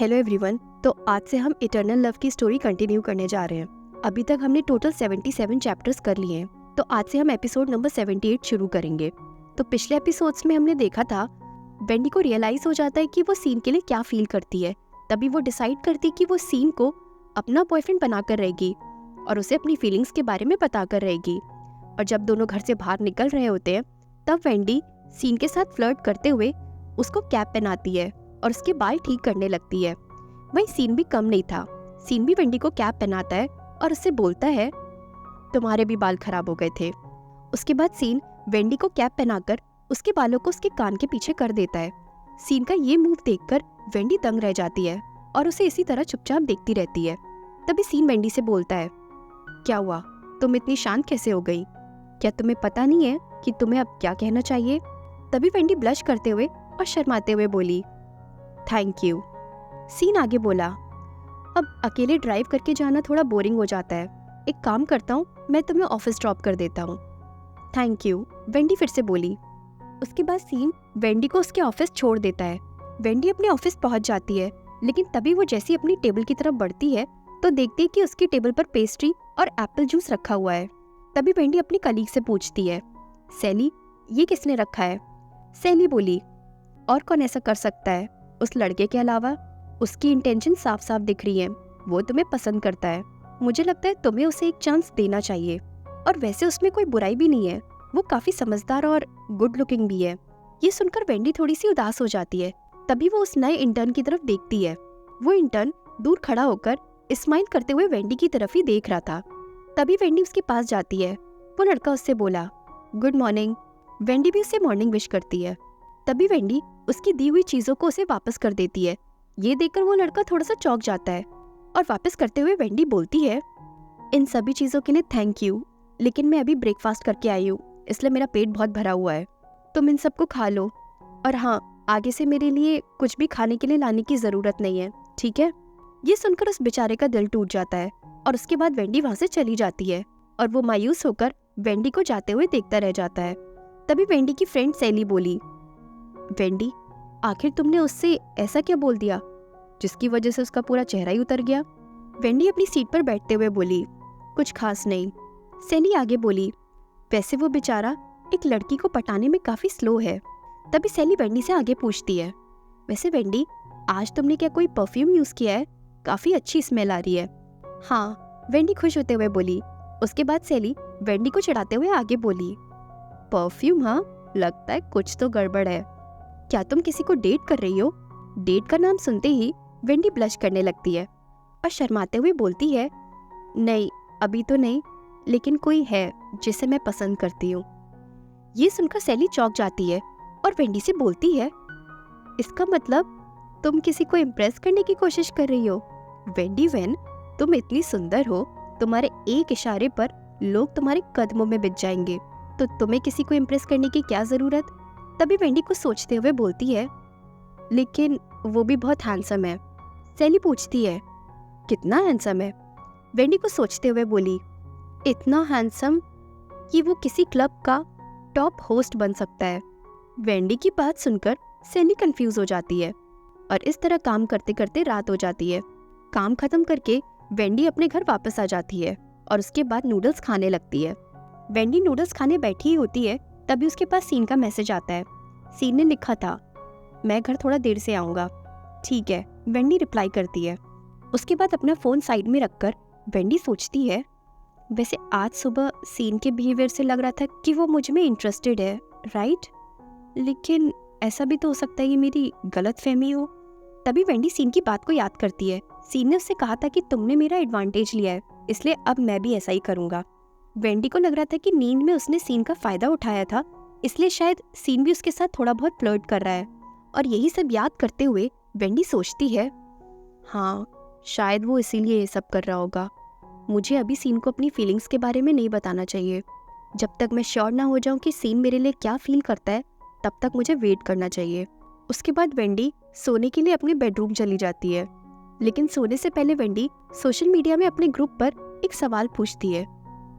Hello everyone. तो आज से हम इटर्नल लव की स्टोरी कंटिन्यू करने जा रहे हैं। अभी तक हमने टोटल 77 चैप्टर्स कर लिए हैं, तो आज से हम एपिसोड नंबर 78 शुरू करेंगे। तो पिछले एपिसोड्स में हमने देखा था वेंडी को रियलाइज हो जाता है कि वो सीन के लिए क्या फील करती है। तभी वो डिसाइड करती है कि वो सीन को अपना बॉयफ्रेंड बनाकर रहेगी और उसे अपनी फीलिंग्स के बारे में बताकर रहेगी। और जब दोनों घर से बाहर निकल रहे होते हैं तब वेंडी सीन के साथ फ्लर्ट करते हुए उसको कैप पहनाती है और उसके बाल ठीक करने लगती है। वहीं सीन भी कम नहीं था। सीन भी वेंडी को कैप पहनाता है और उससे बोलता है तुम्हारे भी बाल खराब हो गए थे। उसके बाद सीन वेंडी को कैप पहनाकर उसके बालों को उसके कान के पीछे कर देता है। सीन का ये मूव देखकर वेंडी दंग रह जाती है और उसे इसी तरह चुपचाप देखती रहती है। तभी सीन वेंडी से बोलता है क्या हुआ, तुम इतनी शांत कैसे हो गई? क्या तुम्हें पता नहीं है कि तुम्हें अब क्या कहना चाहिए? तभी वेंडी ब्लश करते हुए और शर्माते हुए बोली थैंक यू। सीन आगे बोला अब अकेले ड्राइव करके जाना थोड़ा बोरिंग हो जाता है, एक काम करता हूँ, मैं तुम्हें ऑफिस ड्रॉप कर देता हूँ। थैंक यू, वेंडी फिर से बोली। उसके बाद सीन वेंडी को उसके ऑफिस छोड़ देता है। वेंडी अपने ऑफिस पहुंच जाती है, लेकिन तभी वो जैसी अपनी टेबल की तरफ बढ़ती है तो देखती है कि उसकी टेबल पर पेस्ट्री और एप्पल जूस रखा हुआ है। तभी वेंडी अपनी कलीग से पूछती है सैली, ये किसने रखा है? सैली बोली और कौन ऐसा कर सकता है उस लड़के के अलावा? उसकी इंटेंशन साफ साफ दिख रही है, वो तुम्हें पसंद करता है। मुझे लगता है तुम्हें उसे एक चांस देना चाहिए। और वैसे उसमें कोई बुराई भी नहीं है, वो काफी समझदार और गुड लुकिंग भी है। ये सुनकर वेंडी थोड़ी सी उदास हो जाती है। तभी वो उस नए इंटर्न की तरफ देखती है। वो इंटर्न दूर खड़ा होकर स्माइल करते हुए वेंडी की तरफ ही देख रहा था। तभी वेंडी उसके पास जाती है। वो लड़का उससे बोला गुड मॉर्निंग। वेंडी भी उसे मॉर्निंग विश करती है। तभी वेंडी उसकी दी हुई चीजों को उसे वापस कर देती है। ये देखकर वो लड़का थोड़ा सा चौंक जाता है और वापस करते हुए वेंडी बोलती है इन सभी चीजों के लिए थैंक यू, लेकिन मैं अभी ब्रेकफास्ट करके आई हूँ, इसलिए मेरा पेट बहुत भरा हुआ है। तुम इन सबको खा लो, और हाँ, आगे से मेरे लिए कुछ भी खाने के लिए लाने की जरूरत नहीं है, ठीक है? ये सुनकर उस बेचारे का दिल टूट जाता है और उसके बाद वेंडी वहां से चली जाती है और वो मायूस होकर वेंडी को जाते हुए देखता रह जाता है। तभी वेंडी की फ्रेंड सैली बोली वेंडी, आखिर तुमने उससे ऐसा क्या बोल दिया जिसकी वजह से उसका पूरा चेहरा ही उतर गया? वेंडी अपनी सीट पर बैठते हुए बोली कुछ खास नहीं। सैली आगे बोली वैसे वो बेचारा एक लड़की को पटाने में काफी स्लो है। तभी सैली वेंडी से आगे पूछती है वैसे वेंडी, आज तुमने क्या कोई परफ्यूम यूज किया है? काफी अच्छी स्मेल आ रही है। हाँ, वेंडी खुश होते हुए बोली। उसके बाद सैली वेंडी को चिढ़ाते हुए आगे बोली परफ्यूम? हाँ, लगता है कुछ तो गड़बड़ है। क्या तुम किसी को डेट कर रही हो? डेट का नाम सुनते ही वेंडी ब्लश करने लगती है और शर्माते हुए बोलती है नहीं, अभी तो नहीं, लेकिन कोई है जिसे मैं पसंद करती हूँ। ये सुनकर सैली चौंक जाती है और वेंडी से बोलती है इसका मतलब तुम किसी को इम्प्रेस करने की कोशिश कर रही हो? वेंडी वेन, तुम इतनी सुंदर हो, तुम्हारे एक इशारे पर लोग तुम्हारे कदमों में बिछ जाएंगे, तो तुम्हें किसी को इम्प्रेस करने की क्या जरूरत? तभी वेंडी कुछ सोचते हुए बोलती है लेकिन वो भी बहुत हैंडसम है। सैली पूछती है कितना हैंडसम है? वेंडी को सोचते हुए बोली इतना हैंडसम कि वो किसी क्लब का टॉप होस्ट बन सकता है। वेंडी की बात सुनकर सैली कंफ्यूज हो जाती है और इस तरह काम करते करते रात हो जाती है। काम खत्म करके वेंडी अपने घर वापस आ जाती है और उसके बाद नूडल्स खाने लगती है। वेंडी नूडल्स खाने बैठी ही होती है, तभी उसके पास सीन का मैसेज आता है। सीन ने लिखा था मैं घर थोड़ा देर से आऊंगा। ठीक है, वेंडी रिप्लाई करती है। उसके बाद अपना फोन साइड में रखकर वेंडी सोचती है वैसे आज सुबह सीन के बिहेवियर से लग रहा था कि वो मुझ में इंटरेस्टेड है, राइट? लेकिन ऐसा भी तो हो सकता है ये मेरी गलतफहमी हो। तभी वेंडी सीन की बात को याद करती है। सीन ने उससे कहा था कि तुमने मेरा एडवांटेज लिया है, इसलिए अब मैं भी ऐसा ही करूंगा। वेंडी को लग रहा था कि नींद में उसने सीन का फायदा उठाया था, इसलिए शायद सीन भी उसके साथ थोड़ा बहुत फ्लर्ट कर रहा है। और यही सब याद करते हुए वेंडी सोचती है हाँ, शायद वो इसीलिए ये सब कर रहा होगा। मुझे अभी सीन को अपनी फीलिंग्स के बारे में नहीं बताना चाहिए। जब तक मैं श्योर ना हो जाऊं कि सीन मेरे लिए क्या फील करता है, तब तक मुझे वेट करना चाहिए। उसके बाद वेंडी सोने के लिए अपने बेडरूम चली जाती है, लेकिन सोने से पहले वेंडी सोशल मीडिया में अपने ग्रुप पर एक सवाल पूछती है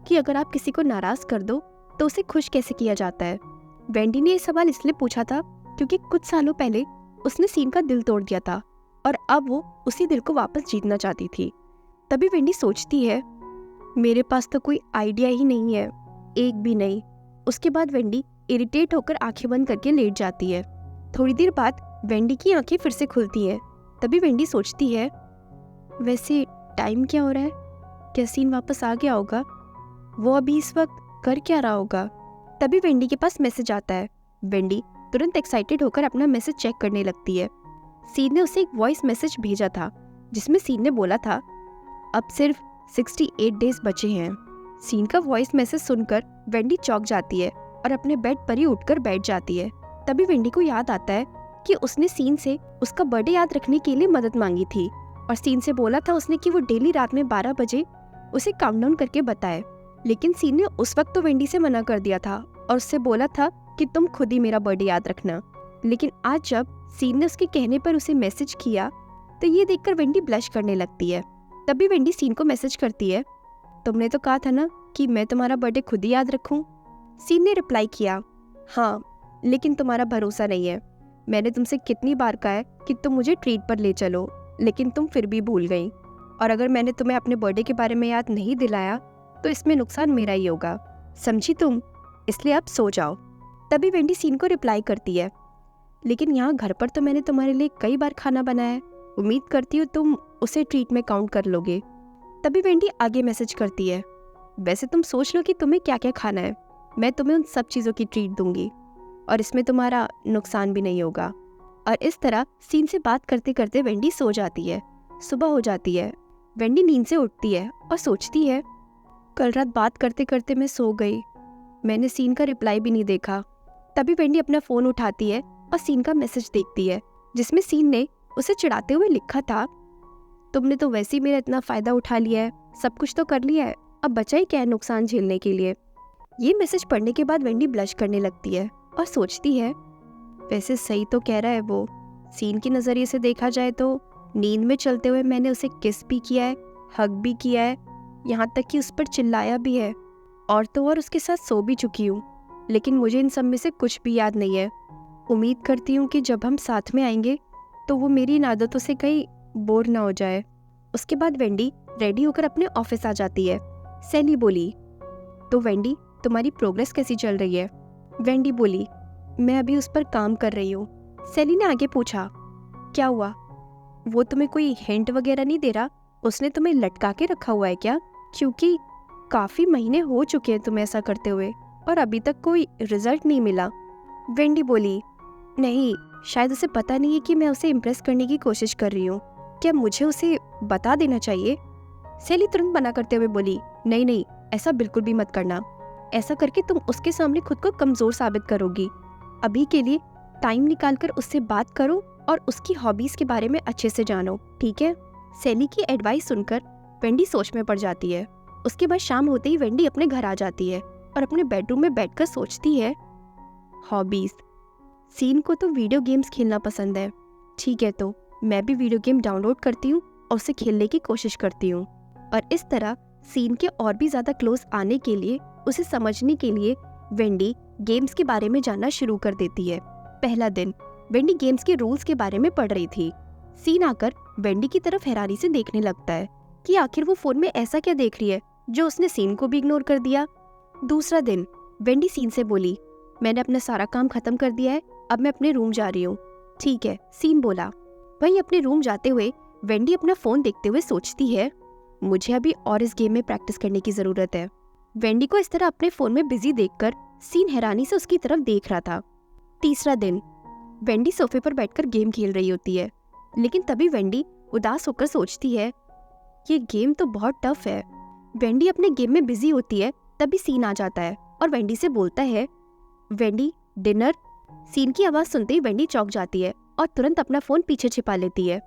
कि अगर आप किसी को नाराज कर दो तो उसे खुश कैसे किया जाता है। वेंडी ने ये सवाल इसलिए पूछा था क्योंकि कुछ सालों पहले उसने सीन का दिल तोड़ दिया था और अब वो उसी दिल को वापस जीतना चाहती थी। तभी वेंडी सोचती है, मेरे पास तो कोई आइडिया ही नहीं है, एक भी नहीं। उसके बाद वेंडी इरिटेट होकर आंखें बंद करके लेट जाती है। थोड़ी देर बाद वेंडी की आंखें फिर से खुलती हैं। तभी वेंडी सोचती है, वैसे टाइम क्या हो रहा है? क्या सीन वापस आ गया होगा? वो अभी इस वक्त कर क्या रहा होगा? तभी वेंडी के पास मैसेज आता है। वेंडी तुरंत एक्साइटेड होकर अपना मैसेज चेक करने लगती है। सीन ने उसे एक वॉइस मैसेज भेजा था जिसमें सीन ने बोला था, अब सिर्फ 68 डेज बचे हैं। सीन का वॉइस मैसेज सुनकर वेंडी चौंक जाती है और अपने बेड पर ही उठकर बैठ जाती है। तभी वेंडी को याद आता है कि उसने सीन से उसका बर्थडे याद रखने के लिए मदद मांगी थी और सीन से बोला था उसने कि वो डेली रात में 12 बजे उसे काउंटडाउन करके बताए। लेकिन सीन ने उस वक्त तो वेंडी से मना कर दिया था और उससे बोला था कि तुम खुद ही मेरा बर्थडे याद रखना। लेकिन आज जब सीन ने उसके कहने पर उसे मैसेज किया तो ये देखकर वेंडी ब्लश करने लगती है। तभी वेंडी सीन को मैसेज करती है, तुमने तो कहा था ना कि मैं तुम्हारा बर्थडे खुद ही याद रखूं। सीन ने रिप्लाई किया, हाँ लेकिन तुम्हारा भरोसा नहीं है। मैंने तुमसे कितनी बार कहा है कि तुम मुझे ट्रीट पर ले चलो, लेकिन तुम फिर भी भूल गई। और अगर मैंने तुम्हें अपने बर्थडे के बारे में याद नहीं दिलाया तो इसमें नुकसान मेरा ही होगा, समझी तुम? इसलिए अब सो जाओ। तभी वेंडी सीन को रिप्लाई करती है, लेकिन यहाँ घर पर तो मैंने तुम्हारे लिए कई बार खाना बनाया है, उम्मीद करती हूँ तुम उसे ट्रीट में काउंट कर लोगे। तभी वेंडी आगे मैसेज करती है, वैसे तुम सोच लो कि तुम्हें क्या क्या खाना है, मैं तुम्हें उन सब चीज़ों की ट्रीट दूंगी और इसमें तुम्हारा नुकसान भी नहीं होगा। और इस तरह सीन से बात करते करते वेंडी सो जाती है। सुबह हो जाती है। वेंडी नींद से उठती है और सोचती है, कल रात बात करते करते मैं सो गई, मैंने सीन का रिप्लाई भी नहीं देखा। तभी वेंडी अपना फ़ोन उठाती है और सीन का मैसेज देखती है जिसमें सीन ने उसे चिढ़ाते हुए लिखा था, तुमने तो वैसे ही मेरा इतना फ़ायदा उठा लिया है, सब कुछ तो कर लिया है, अब बचा ही क्या है नुकसान झेलने के लिए। ये मैसेज पढ़ने के बाद वेंडी ब्लश करने लगती है और सोचती है, वैसे सही तो कह रहा है वो। सीन के नज़रिए से देखा जाए तो नींद में चलते हुए मैंने उसे किस भी किया है, हग भी किया है, यहाँ तक कि उस पर चिल्लाया भी है और तो और उसके साथ सो भी चुकी हूँ, लेकिन मुझे इन सब में से कुछ भी याद नहीं है। उम्मीद करती हूँ कि जब हम साथ में आएंगे तो वो मेरी इन आदतों से कहीं बोर ना हो जाए। उसके बाद वेंडी रेडी होकर अपने ऑफिस आ जाती है। सैली बोली, तो वेंडी तुम्हारी प्रोग्रेस कैसी चल रही है? वेंडी बोली, मैं अभी उस पर काम कर रही हूँ। सैली ने आगे पूछा, क्या हुआ? वो तुम्हें कोई हिंट वगैरह नहीं दे रहा? उसने तुम्हें लटका के रखा हुआ है क्या? क्योंकि काफ़ी महीने हो चुके हैं तुम्हें ऐसा करते हुए और अभी तक कोई रिजल्ट नहीं मिला। वेंडी बोली, नहीं, शायद उसे पता नहीं है कि मैं उसे इम्प्रेस करने की कोशिश कर रही हूँ। क्या मुझे उसे बता देना चाहिए? सैली तुरंत मना करते हुए बोली, नहीं नहीं, ऐसा बिल्कुल भी मत करना। ऐसा करके तुम उसके सामने खुद को कमज़ोर साबित करोगी। अभी के लिए टाइम निकालकर उससे बात करो और उसकी हॉबीज़ के बारे में अच्छे से जानो, ठीक है? सैली की एडवाइस सुनकर वेंडी सोच में पड़ जाती है। उसके बाद शाम होते ही वेंडी अपने घर आ जाती है और अपने बेडरूम में बैठकर सोचती है, हॉबीज़, सीन को तो वीडियो गेम्स खेलना पसंद है, ठीक है तो मैं भी वीडियो गेम डाउनलोड करती हूँ और उसे खेलने की कोशिश करती हूँ। और इस तरह सीन के और भी ज़्यादा क्लोज आने के लिए, उसे समझने के लिए वेंडी गेम्स के बारे में जानना शुरू कर देती है। पहला दिन वेंडी गेम्स के रूल्स के बारे में पढ़ रही थी। सीन आकर वेंडी की तरफ हैरानी से देखने लगता है कि आखिर वो फोन में ऐसा क्या देख रही है जो उसने सीन को भी इग्नोर कर दिया। दूसरा दिन वेंडी सीन से बोली, मैंने अपना सारा काम खत्म कर दिया है, अब मैं अपने रूम जा रही हूँ। ठीक है, सीन बोला। वहीं अपने रूम जाते हुए वेंडी अपना फोन देखते हुए सोचती है, मुझे अभी और इस गेम में प्रैक्टिस करने की जरूरत है। वेंडी को इस तरह अपने फोन में बिजी देखकर सीन हैरानी से उसकी तरफ देख रहा था। तीसरा दिन वेंडी सोफे पर बैठकर गेम खेल रही होती है, लेकिन तभी वेंडी उदास होकर सोचती है, ये गेम तो बहुत टफ है। वेंडी अपने गेम में बिजी होती है, तभी सीन आ जाता है और वेंडी से बोलता है, वेंडी डिनर। सीन की आवाज़ सुनते ही वेंडी चौंक जाती है और तुरंत अपना फ़ोन पीछे छिपा लेती है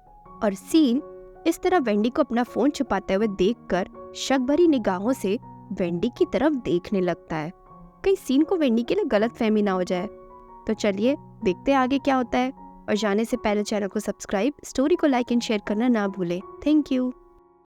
और सीन इस तरह वेंडी को अपना फ़ोन छुपाते हुए देखकर शक भरी निगाहों से वेंडी की तरफ देखने लगता है। कहीं सीन को वेंडी के लिए गलतफहमी ना हो जाए। तो चलिए देखते हैं आगे क्या होता है, और जाने से पहले चैनल को सब्सक्राइब, स्टोरी को लाइक एंड शेयर करना ना भूलें। Thank you.